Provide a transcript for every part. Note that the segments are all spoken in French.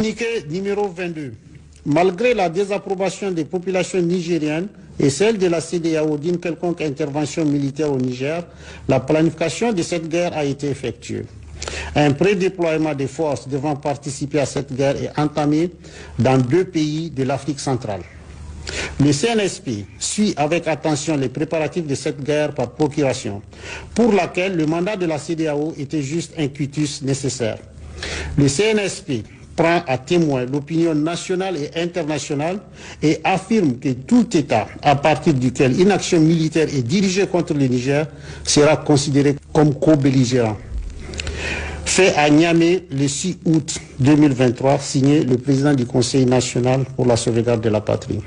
Communiqué numéro 22. Malgré la désapprobation des populations nigériennes et celle de la CEDEAO d'une quelconque intervention militaire au Niger, la planification de cette guerre a été effectuée. Un prédéploiement des forces devant participer à cette guerre est entamé dans 2 pays de l'Afrique centrale. Le CNSP suit avec attention les préparatifs de cette guerre par procuration, pour laquelle le mandat de la CEDEAO était juste un quitus nécessaire. Le CNSP prend à témoin l'opinion nationale et internationale et affirme que tout État à partir duquel une action militaire est dirigée contre le Niger sera considéré comme co-belligérant. Fait à Niamey le 6 août 2023, signé le président du Conseil national pour la sauvegarde de la patrie.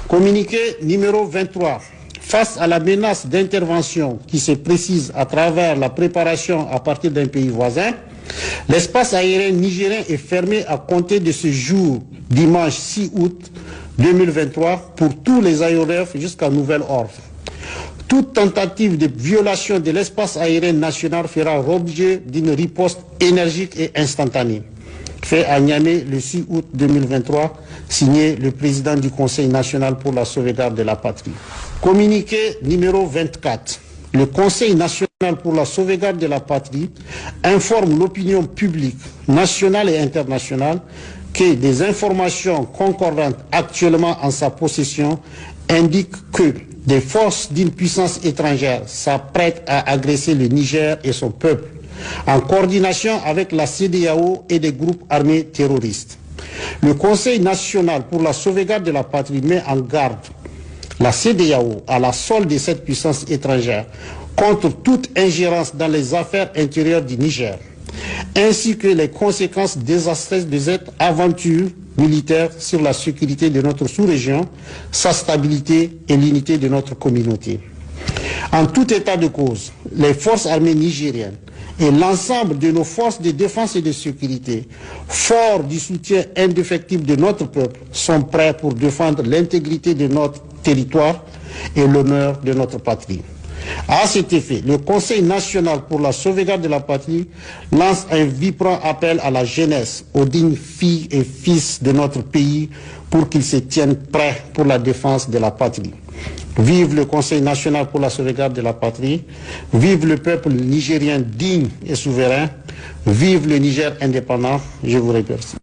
Communiqué numéro 23. Face à la menace d'intervention qui se précise à travers la préparation à partir d'un pays voisin, l'espace aérien nigérien est fermé à compter de ce jour, dimanche 6 août 2023, pour tous les aéronefs jusqu'à nouvel ordre. Toute tentative de violation de l'espace aérien national fera l'objet d'une riposte énergique et instantanée. Fait à Niamey le 6 août 2023, signé le président du Conseil national pour la sauvegarde de la patrie. Communiqué numéro 24. Le Conseil national pour la sauvegarde de la patrie informe l'opinion publique nationale et internationale que des informations concordantes actuellement en sa possession indiquent que des forces d'une puissance étrangère s'apprêtent à agresser le Niger et son peuple, en coordination avec la CEDEAO et des groupes armés terroristes. Le Conseil national pour la sauvegarde de la patrie met en garde la CEDEAO à la solde de cette puissance étrangère contre toute ingérence dans les affaires intérieures du Niger, ainsi que les conséquences désastreuses de cette aventure militaire sur la sécurité de notre sous-région, sa stabilité et l'unité de notre communauté. En tout état de cause, les forces armées nigériennes et l'ensemble de nos forces de défense et de sécurité, forts du soutien indéfectible de notre peuple, sont prêts pour défendre l'intégrité de notre territoire et l'honneur de notre patrie. À cet effet, le Conseil national pour la sauvegarde de la patrie lance un vibrant appel à la jeunesse, aux dignes filles et fils de notre pays pour qu'ils se tiennent prêts pour la défense de la patrie. Vive le Conseil national pour la sauvegarde de la patrie, vive le peuple nigérien digne et souverain, vive le Niger indépendant. Je vous remercie.